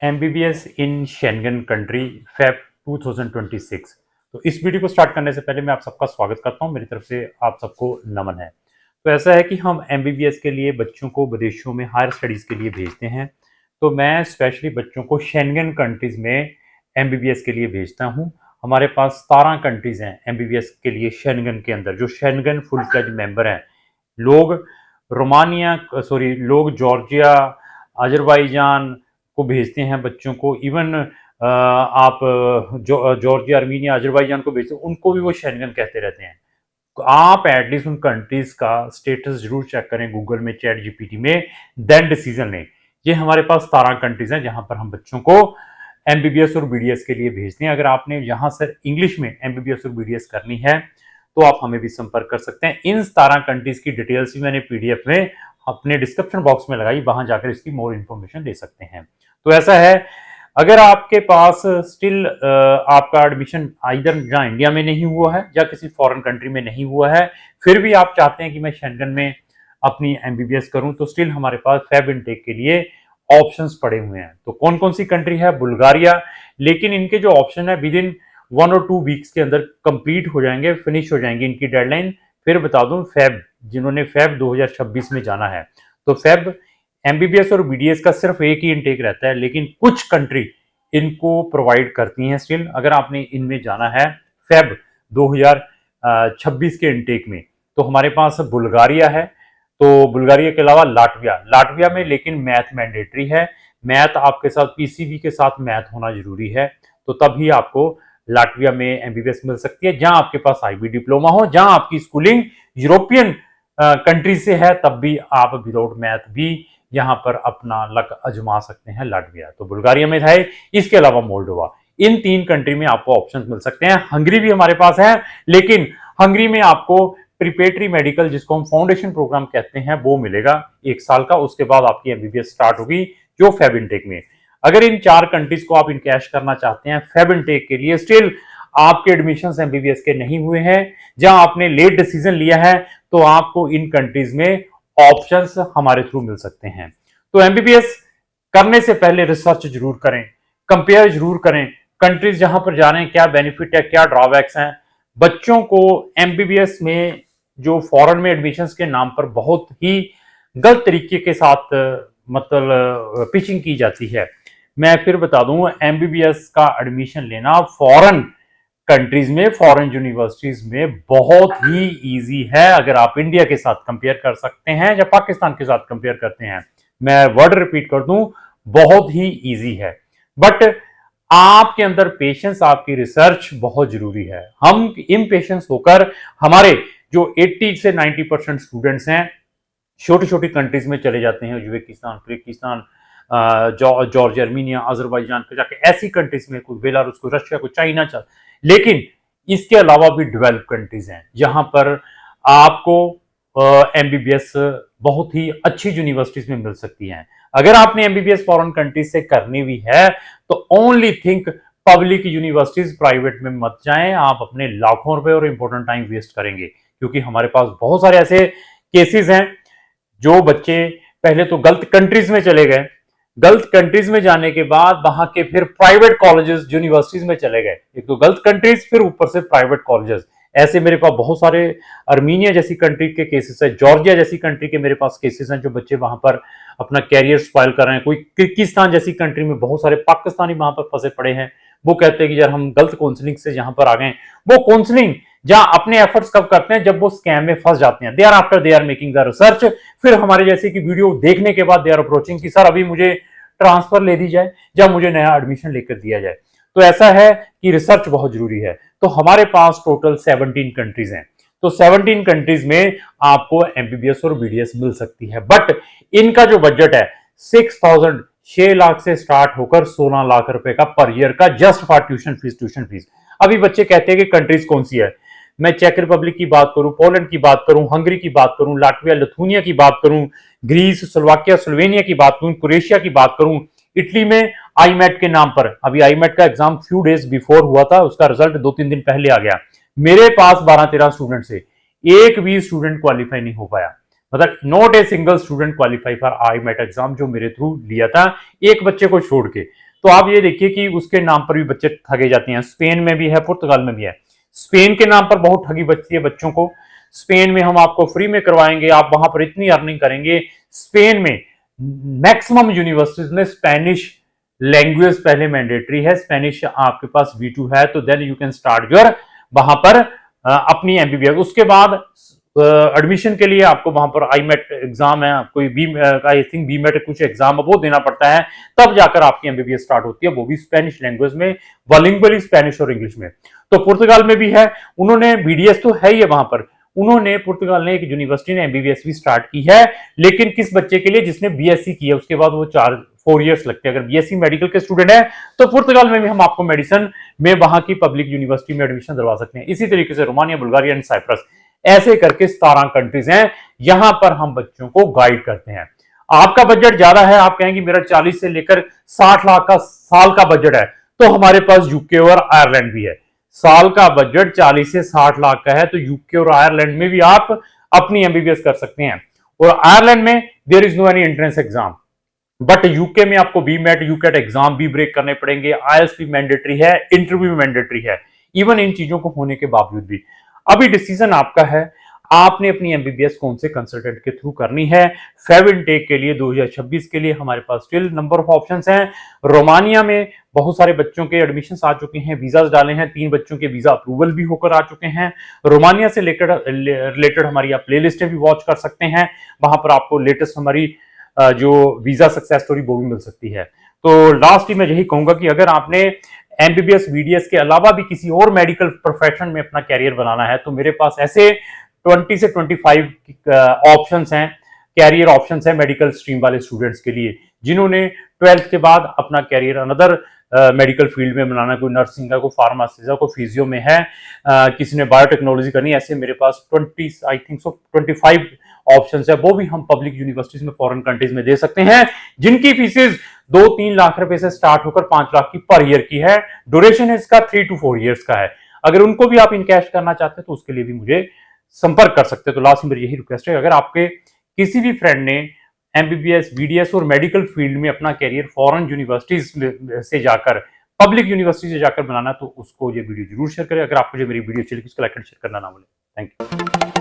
MBBS इन Schengen country Feb 2026। तो इस video को स्टार्ट करने से पहले मैं आप सबका स्वागत करता हूं। मेरी तरफ से आप सबको नमन है। तो ऐसा है कि हम एमबीबीएस के लिए बच्चों को विदेशों में हायर स्टडीज़ के लिए भेजते हैं। तो मैं स्पेशली बच्चों को शेंगन कंट्रीज़ में एमबीबीएस के लिए भेजता हूँ। हमारे पास 17 कंट्रीज़ हैं एमबीबीएस के लिए शेंगन के अंदर, जो शेंगन फुल फ्लेज मेंबर हैं। लोग लोग जॉर्जिया, अजरबैजान को भेजते हैं बच्चों को। इवन आप जॉर्जिया, आर्मीनिया, अजरबैजान को भेजते हैं, उनको भी वो शेंगन कहते रहते हैं। तो आप एटलीस्ट उन कंट्रीज का स्टेटस जरूर चेक करें गूगल में, चैट जीपीटी में, देन डिसीजन लें। ये हमारे पास 17 कंट्रीज हैं जहां पर हम बच्चों को एमबीबीएस और बीडीएस के लिए भेजते हैं। अगर आपने यहाँ से इंग्लिश में एमबीबीएस और बीडीएस करनी है तो आप हमें भी संपर्क कर सकते हैं। इन 17 कंट्रीज की डिटेल्स भी मैंने पीडीएफ में अपने डिस्क्रिप्शन बॉक्स में लगाई, वहां जाकर इसकी मोर इन्फॉर्मेशन ले सकते हैं। तो ऐसा है, अगर आपके पास स्टिल आपका एडमिशन इधर जहाँ इंडिया में नहीं हुआ है या किसी फॉरेन कंट्री में नहीं हुआ है, फिर भी आप चाहते हैं कि मैं शेंगन में अपनी एमबीबीएस करूं, तो स्टिल हमारे पास फेब इनटेक के लिए ऑप्शंस पड़े हुए हैं। तो कौन कौन सी कंट्री है? बुल्गारिया। लेकिन इनके जो ऑप्शन है विद इन 1 और 2 वीक्स के अंदर कंप्लीट हो जाएंगे, फिनिश हो जाएंगी इनकी डेडलाइन। फिर बता दूं, फेब जिन्होंने फेब 2026 में जाना है, तो फेब एमबीबीएस और बीडीएस का सिर्फ एक ही इनटेक रहता है, लेकिन कुछ कंट्री इनको प्रोवाइड करती हैं स्टिल। अगर आपने इनमें जाना है फेब 2026 के इनटेक में, तो हमारे पास बुल्गारिया है। तो बुल्गारिया के अलावा लाटविया में लेकिन मैथ मैंडेटरी है। मैथ आपके साथ पीसीबी के साथ मैथ होना जरूरी है, तो तभी आपको लाटविया में एमबीबीएस मिल सकती है। जहां आपके पास आईबी डिप्लोमा हो, जहां आपकी स्कूलिंग यूरोपियन कंट्री से है, तब भी आप विदाउट मैथ भी यहाँ पर अपना लक आजमा सकते हैं लाटविया। तो बुल्गारिया में है, इसके अलावा मोल्डोवा। इन 3 कंट्री में आपको ऑप्शंस मिल सकते हैं। हंगरी भी हमारे पास है, लेकिन हंगरी में आपको प्रिपेटरी मेडिकल, जिसको हम फाउंडेशन प्रोग्राम कहते हैं, वो मिलेगा 1 साल का। उसके बाद आपकी एमबीबीएस स्टार्ट होगी जो फेब इनटेक में। अगर इन 4 कंट्रीज को आप इनकैश करना चाहते हैं फेब इनटेक के लिए, स्टिल आपके एडमिशन एमबीबीएस के नहीं हुए हैं, जहां आपने लेट डिसीजन लिया है, तो आपको इन कंट्रीज में ऑप्शंस हमारे थ्रू मिल सकते हैं। तो एमबीबीएस करने से पहले रिसर्च जरूर करें, कंपेयर जरूर करें कंट्रीज जहां पर जा रहे हैं, क्या बेनिफिट है, क्या ड्रॉबैक्स हैं। बच्चों को एमबीबीएस में जो फॉरेन में एडमिशंस के नाम पर बहुत ही गलत तरीके के साथ मतलब पिचिंग की जाती है। मैं फिर बता दूं, एमबीबीएस का एडमिशन लेना फॉरेन कंट्रीज में, फॉरेन यूनिवर्सिटीज में बहुत ही इजी है। अगर आप इंडिया के साथ कंपेयर कर सकते हैं या पाकिस्तान के साथ कंपेयर करते हैं, मैं वर्ड रिपीट कर दूं, बहुत ही इजी है। बट आपके अंदर पेशेंस, आपकी रिसर्च बहुत जरूरी है। हम इम्पेशेंस होकर हमारे जो 80 से 90% स्टूडेंट्स हैं छोटी छोटी कंट्रीज में चले जाते हैं, Uzbekistan, Kyrgyzstan, Georgia, Armenia, Azerbaijan पे जाके ऐसी कंट्रीज में, कोई बेलारूस, कोई रशिया, कोई चाइना चल। लेकिन इसके अलावा भी डेवलप कंट्रीज हैं जहां पर आपको एमबीबीएस बहुत ही अच्छी यूनिवर्सिटीज में मिल सकती हैं। अगर आपने एमबीबीएस फॉरेन कंट्रीज से करनी भी है, तो only think public universities, private में मत जाएं। आप अपने लाखों रुपए और इंपॉर्टेंट टाइम वेस्ट करेंगे, क्योंकि हमारे पास बहुत सारे ऐसे केसेस हैं जो बच्चे पहले तो गलत कंट्रीज में चले गए, गलत कंट्रीज में जाने के बाद वहां के फिर प्राइवेट कॉलेजेस, यूनिवर्सिटीज में चले गए। एक तो गलत कंट्रीज, फिर ऊपर से प्राइवेट कॉलेजेस। ऐसे मेरे पास बहुत सारे आर्मीनिया जैसी कंट्री के केसेस है, जॉर्जिया जैसी कंट्री के मेरे पास केसेस हैं, जो बच्चे वहां पर अपना कैरियर स्पॉइल कर रहे हैं। कोई किर्गिस्तान जैसी कंट्री में बहुत सारे पाकिस्तानी वहां पर फंसे पड़े हैं। वो कहते हैं कि यार हम गलत काउंसलिंग से यहां पर आ गए। वो काउंसलिंग जहां अपने एफर्ट्स कब करते हैं, जब वो स्कैम में फंस जाते हैं। They are after they are making the research. फिर हमारे जैसे की वीडियो देखने के बाद दे आर अप्रोचिंग कि सर अभी मुझे ट्रांसफर ले दी जाए या मुझे नया एडमिशन लेकर दिया जाए। तो ऐसा है कि रिसर्च बहुत जरूरी है। तो हमारे पास टोटल 17 कंट्रीज हैं। तो 17 कंट्रीज में आपको एमबीबीएस और बीडीएस मिल सकती है। बट इनका जो बजट है 6 लाख से स्टार्ट होकर 16 लाख रुपए का पर ईयर का, जस्ट फॉर ट्यूशन फीस। अभी बच्चे कहते हैं कि कंट्रीज कौन सी है। मैं चेक रिपब्लिक की बात करूं, पोलैंड की बात करूं, हंगरी की बात करूं, लाटविया, लिथुनिया की बात करूं, ग्रीस, स्लोवाकिया, स्लोवेनिया की बात करूं, क्रोएशिया की बात करूं, इटली में आईमेट के नाम पर, अभी आईमेट का एग्जाम फ्यू डेज बिफोर हुआ था, उसका रिजल्ट 2-3 दिन पहले आ गया। मेरे पास 12-13 स्टूडेंट से एक भी स्टूडेंट क्वालिफाई नहीं हो पाया। मतलब not a single student qualify for IMAT exam, जो मेरे थ्रू लिया था, एक बच्चे को छोड़ के। तो आप ये देखिए कि उसके नाम पर भी बच्चे ठगे जाते हैं। स्पेन में भी है, पुर्तगाल में भी है। स्पेन के नाम पर बहुत ठगी बचती है बच्चों को। स्पेन में हम आपको फ्री में करवाएंगे, आप वहां पर इतनी अर्निंग करेंगे। स्पेन में मैक्सिमम यूनिवर्सिटीज में स्पेनिश लैंग्वेज पहले मैंडेटरी है। स्पेनिश आपके पास B2 है तो then you can start your वहां पर अपनी MBBS। उसके बाद एडमिशन के लिए आपको वहां पर IMET एग्जाम है, कोई आई थिंक BMET कुछ एग्जाम है, वो देना पड़ता है, तब जाकर आपकी MBBS स्टार्ट होती है, वो भी स्पेनिश लैंग्वेज में, बाइलिंगुअली स्पेनिश और इंग्लिश में। तो पुर्तगाल में भी है, उन्होंने BDS तो है ही है वहां पर, उन्होंने पुर्तगाल ने एक यूनिवर्सिटी ने MBBS भी स्टार्ट की है, लेकिन किस बच्चे के लिए जिसने BSc की है, उसके बाद वो 4 ईयर्स लगते हैं। अगर BSc मेडिकल के स्टूडेंट है तो पुर्तगाल में भी हम आपको मेडिसिन में वहां की पब्लिक यूनिवर्सिटी में एडमिशन दिलवा सकते हैं। इसी तरीके से रोमानिया, बुल्गारिया एंड साइप्रस, ऐसे करके 17 कंट्रीज हैं, यहां पर हम बच्चों को गाइड करते हैं। आपका बजट ज्यादा है, आप कहेंगे मेरा 40 से लेकर 60 लाख का साल का बजट है, तो हमारे पास यूके और आयरलैंड भी है। साल का बजट 40 से 60 लाख का है, तो यूके और आयरलैंड में भी आप अपनी MBBS कर सकते हैं। और आयरलैंड में there is no any entrance exam, but UK में आपको BMET, यूकेट एग्जाम भी ब्रेक करने पड़ेंगे, IELTS भी मैंडेटरी है, इंटरव्यू भी मैंडेटरी है। इवन इन चीजों को होने के बावजूद भी अभी डिसीजन आपका है, आपने अपनी MBBS कौन से कंसल्टेंट के थ्रू करनी है। फेब इनटेक के लिए 2026 के लिए हमारे पास स्टिल नंबर ऑफ ऑप्शंस हैं। रोमानिया में बहुत सारे बच्चों के एडमिशंस आ चुके हैं, वीजास डाले हैं, 3 बच्चों के वीजा अप्रूवल भी होकर आ चुके हैं। रोमानिया से रिलेटेड हमारी आप प्ले लिस्टें भी वॉच कर सकते हैं, वहां पर आपको लेटेस्ट हमारी जो वीजा सक्सेस स्टोरी वो भी मिल सकती है। तो लास्ट ही मैं यही कहूंगा कि अगर आपने MBBS BDS के अलावा भी किसी और मेडिकल प्रोफेशन में अपना कैरियर बनाना है, तो मेरे पास ऐसे 20 से 25 ऑप्शंस हैं, कैरियर ऑप्शंस हैं मेडिकल स्ट्रीम वाले स्टूडेंट्स के लिए, जिन्होंने 12th के बाद अपना कैरियर अनदर मेडिकल फील्ड में बनाना, कोई नर्सिंग है, कोई फार्मासिस्ट है, कोई फिजियो में है, किसी ने बायोटेक्नोलॉजी करनी है। ऐसे मेरे पास 20 आई थिंक सो 25 ऑप्शंस है, वो भी हम पब्लिक यूनिवर्सिटीज में फॉरेन कंट्रीज में दे सकते हैं, जिनकी फीसेज 2-3 लाख रुपए से स्टार्ट होकर 5 लाख की पर ईयर की है। ड्यूरेशन इसका 3 to 4 ईयर्स का है। अगर उनको भी आप इनकैश करना चाहते हैं तो उसके लिए भी मुझे संपर्क कर सकते हैं। तो लास्ट में मेरी यही रिक्वेस्ट है, अगर आपके किसी भी फ्रेंड ने MBBS BDS और मेडिकल फील्ड में अपना कैरियर फॉरेन यूनिवर्सिटीज से जाकर, पब्लिक यूनिवर्सिटी से जाकर बनाना, तो उसको ये वीडियो जरूर शेयर करें। अगर आपको जो मेरी वीडियो अच्छी लगी उसको लाइक एंड शेयर करना ना भूलें। Thank you.